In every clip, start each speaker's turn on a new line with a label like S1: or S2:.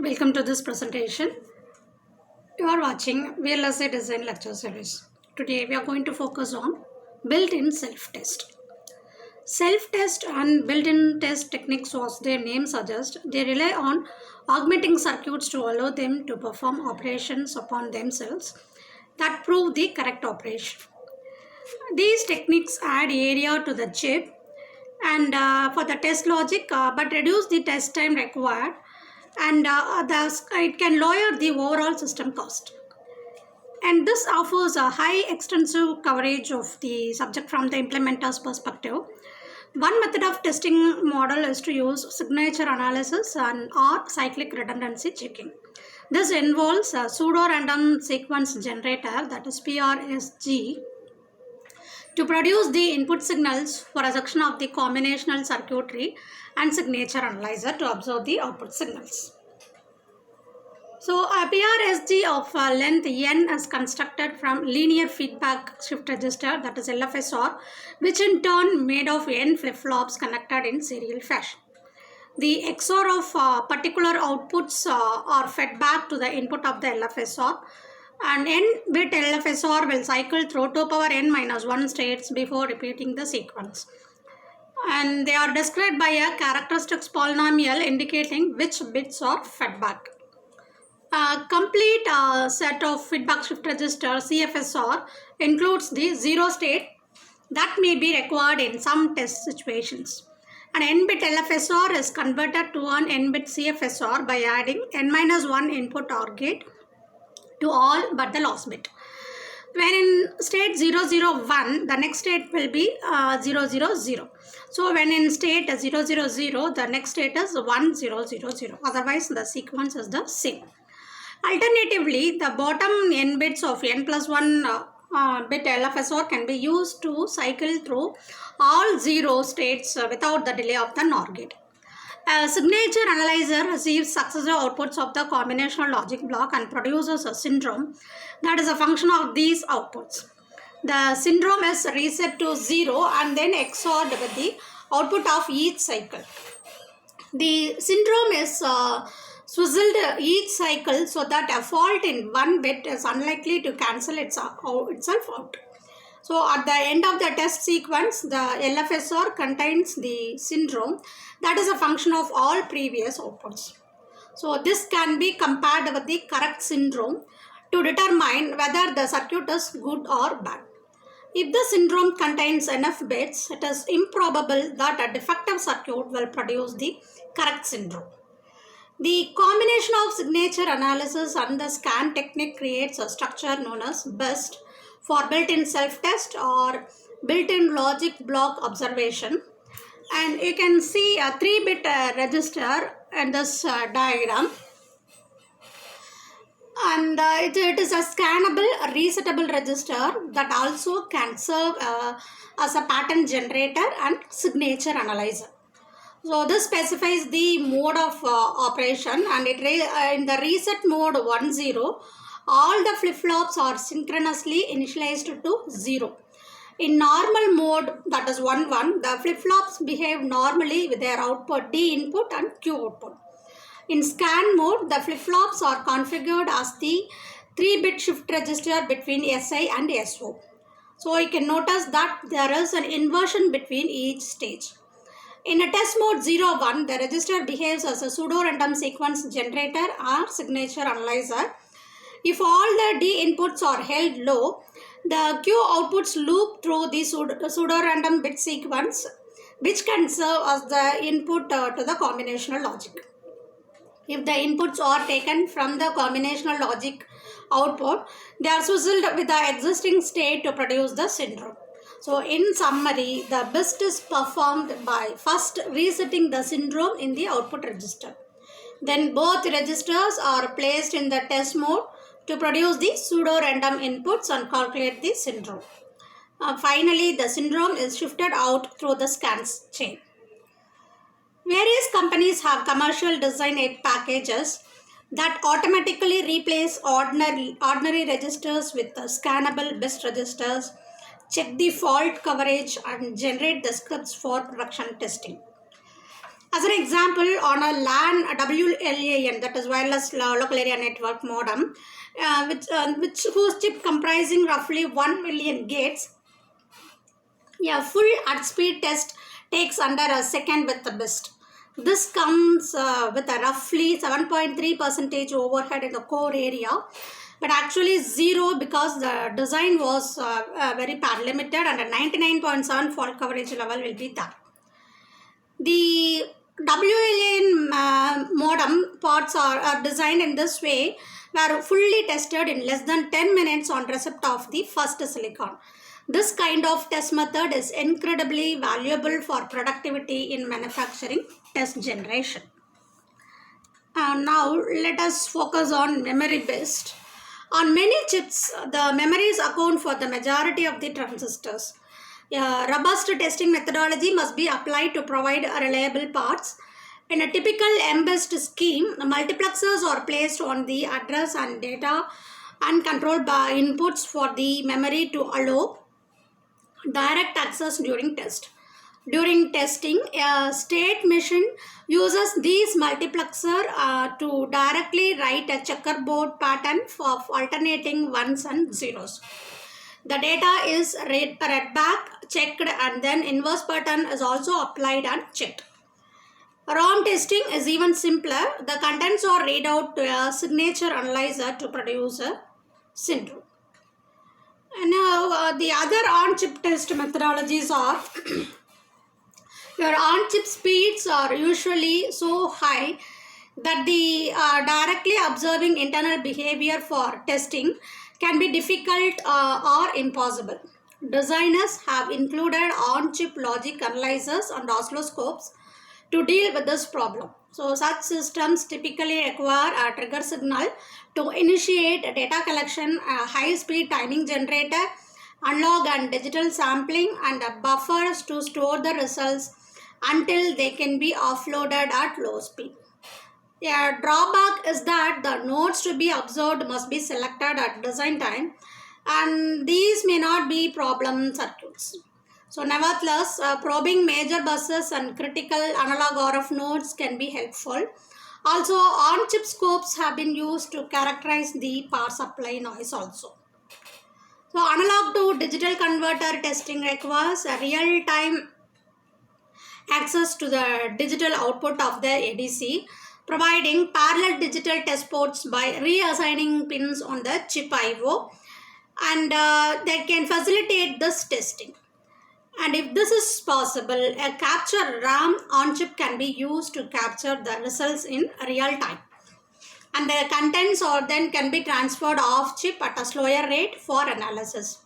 S1: Welcome to this presentation. You are watching VLSI Design Lecture Series. Today we are going to focus on built-in self-test. Self-test and built-in test techniques, as their name suggests, they rely on augmenting circuits to allow them to perform operations upon themselves that prove the correct operation. These techniques add area to the chip and for the test logic but reduce the test time required, and thus it can lower the overall system cost, and this offers a high extensive coverage of the subject from the implementer's perspective. One method of testing model is to use signature analysis and or cyclic redundancy checking. This involves a pseudo random sequence generator, that is PRSG, to produce the input signals for a section of the combinational circuitry and signature analyzer to observe the output signals. So a PRSG of length n is constructed from linear feedback shift register, that is LFSR, which in turn made of n flip-flops connected in serial fashion. The XOR of particular outputs are fed back to the input of the LFSR, and n-bit LFSR will cycle through 2 power n minus 1 states before repeating the sequence. And they are described by a characteristics polynomial indicating which bits are fed back. A complete set of feedback shift register CFSR includes the 0 state that may be required in some test situations. An n-bit LFSR is converted to an n-bit CFSR by adding n-1 input OR gate to all but the last bit. When in state 001, the next state will be 000. So when in state 000, the next state is 1000. Otherwise, the sequence is the same. Alternatively, the bottom n bits of n plus 1 bit LFSR can be used to cycle through all 0 states without the delay of the NOR gate. A signature analyzer receives successive outputs of the combinational logic block and produces a syndrome that is a function of these outputs. The syndrome is reset to 0 and then XORed with the output of each cycle. The syndrome is swizzled each cycle so that a fault in one bit is unlikely to cancel itself out. So at the end of the test sequence, the LFSR contains the syndrome that is a function of all previous outputs. So this can be compared with the correct syndrome to determine whether the circuit is good or bad. If the syndrome contains enough bits, it is improbable that a defective circuit will produce the correct syndrome. The combination of signature analysis and the scan technique creates a structure known as BEST for built-in self-test or built-in logic block observation. And you can see a 3-bit register in this diagram. And it is a scannable, resettable register that also can serve as a pattern generator and signature analyzer. So this specifies the mode of operation, and in the reset mode 10, all the flip-flops are synchronously initialized to 0. In normal mode, that is 11, the flip-flops behave normally with their output D input and Q output. In scan mode, the flip-flops are configured as the 3-bit shift register between SI and SO. So you can notice that there is an inversion between each stage. In a test mode 01, the register behaves as a pseudo-random sequence generator or signature analyzer. If all the D inputs are held low, the Q outputs loop through the pseudo-random bit sequence, which can serve as the input to the combinational logic. If the inputs are taken from the combinational logic output, they are swizzled with the existing state to produce the syndrome. So in summary, the BEST is performed by first resetting the syndrome in the output register. Then both registers are placed in the test mode to produce the pseudo-random inputs and calculate the syndrome. Finally, the syndrome is shifted out through the scans chain. Various companies have commercial design aid packages that automatically replace ordinary registers with scannable BEST registers, check the fault coverage, and generate the scripts for production testing. As an example, on a LAN WLAN, that is wireless local area network modem, which whose chip comprising roughly 1 million gates, a full at speed test takes under a second with the best. This comes with a roughly 7.3 percentage overhead in the core area, but actually zero because the design was very pad limited, and a 99.7 fault coverage level will be there. The WLAN modem parts are designed in this way, were fully tested in less than 10 minutes on receipt of the first silicon. This kind of test method is incredibly valuable for productivity in manufacturing test generation. Now let us focus on memory based. On many chips, the memories account for the majority of the transistors. A robust testing methodology must be applied to provide reliable parts. In a typical MBEST scheme, multiplexers are placed on the address and data and controlled by inputs for the memory to allow direct access during test. During testing, a state machine uses these multiplexer to directly write a checkerboard pattern of alternating ones and zeros. The data is read back, checked, and then inverse pattern is also applied and checked. ROM testing is even simpler. The contents are read out to a signature analyzer to produce a syndrome. And now the other on-chip test methodologies are your on-chip speeds are usually so high that the directly observing internal behavior for testing can be difficult or impossible. Designers have included on-chip logic analyzers and oscilloscopes to deal with this problem. So such systems typically require a trigger signal to initiate data collection, a high-speed timing generator, analog and digital sampling, and buffers to store the results until they can be offloaded at low speed. A drawback is that the nodes to be observed must be selected at design time, and these may not be problem circuits. So nevertheless, probing major buses and critical analog RF nodes can be helpful. Also, on-chip scopes have been used to characterize the power supply noise also. So analog to digital converter testing requires a real-time access to the digital output of the ADC, providing parallel digital test ports by reassigning pins on the chip I/O, and that can facilitate this testing. And if this is possible, a capture RAM on chip can be used to capture the results in real time. And the contents or then can be transferred off chip at a slower rate for analysis.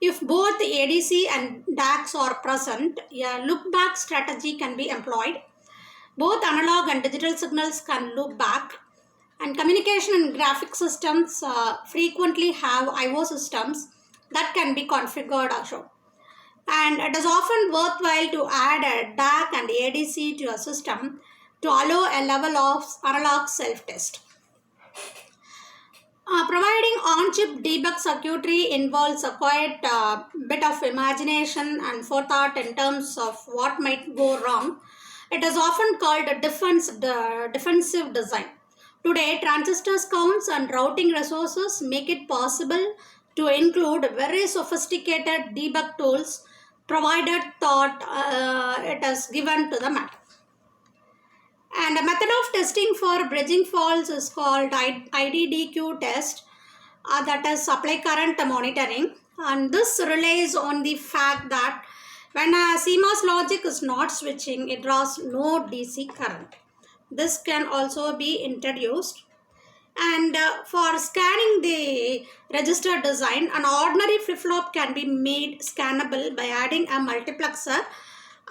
S1: If both ADC and DACs are present, a loop back strategy can be employed. Both analog and digital signals can loop back. And communication and graphic systems frequently have I/O systems that can be configured also. And it is often worthwhile to add a DAC and ADC to a system to allow a level of analog self-test. Providing on-chip debug circuitry involves a quite bit of imagination and forethought in terms of what might go wrong. It is often called a defensive design. Today, transistor counts and routing resources make it possible to include very sophisticated debug tools provided thought it is given to the matter. And a method of testing for bridging faults is called IDDQ test, that is supply current monitoring. And this relies on the fact that when a CMOS logic is not switching, it draws no DC current. This can also be introduced. And for scanning the register design, an ordinary flip-flop can be made scannable by adding a multiplexer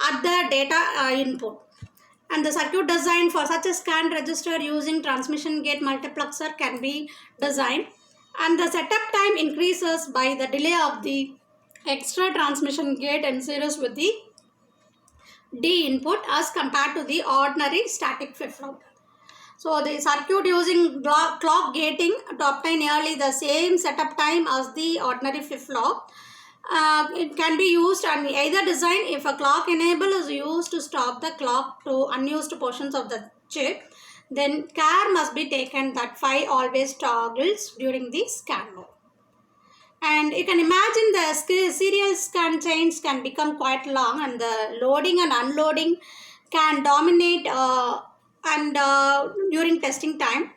S1: at the data input. And the circuit design for such a scanned register using transmission gate multiplexer can be designed. And the setup time increases by the delay of the extra transmission gate in series with the D input as compared to the ordinary static flip-flop. So the circuit using clock gating to obtain nearly the same setup time as the ordinary flip-flop. It can be used and either design. If a clock enable is used to stop the clock to unused portions of the chip, then care must be taken that phi always toggles during the scan mode. And you can imagine the serial scan chains can become quite long, and the loading and unloading can dominate during testing time.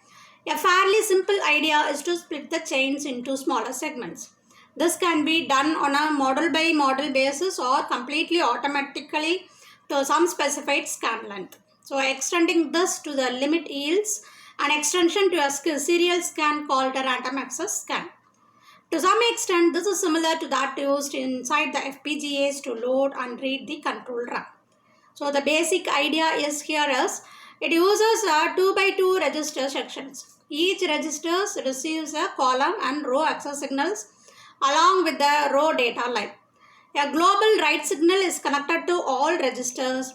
S1: A fairly simple idea is to split the chains into smaller segments. This can be done on a model by model basis or completely automatically to some specified scan length. So extending this to the limit yields an extension to a serial scan called a random access scan. To some extent, this is similar to that used inside the FPGAs to load and read the control RAM. So the basic idea is here is it uses 2 by 2 register sections. Each register receives a column and row access signals along with the row data line. A global write signal is connected to all registers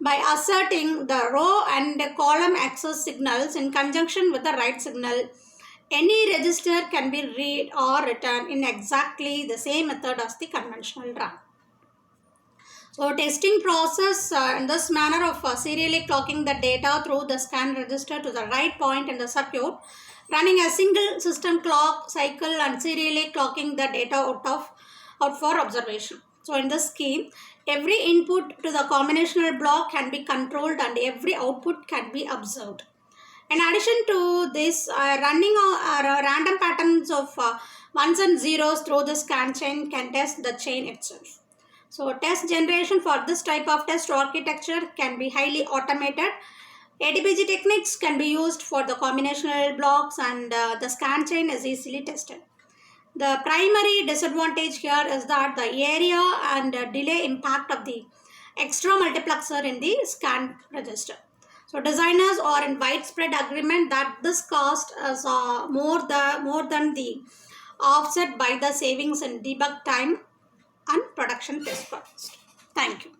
S1: by asserting the row and column access signals in conjunction with the write signal. Any register can be read or written in exactly the same method as the conventional RAM. So testing process in this manner of serially clocking the data through the scan register to the right point in the circuit, running a single system clock cycle and serially clocking the data out for observation. So in this scheme, every input to the combinational block can be controlled and every output can be observed. In addition to this, running random patterns of ones and zeros through the scan chain can test the chain itself. So test generation for this type of test architecture can be highly automated. ADPG techniques can be used for the combinational blocks, and the scan chain is easily tested. The primary disadvantage here is that the area and delay impact of the extra multiplexer in the scan register. So designers are in widespread agreement that this cost is more than the offset by the savings in debug time and production test cost. Thank you.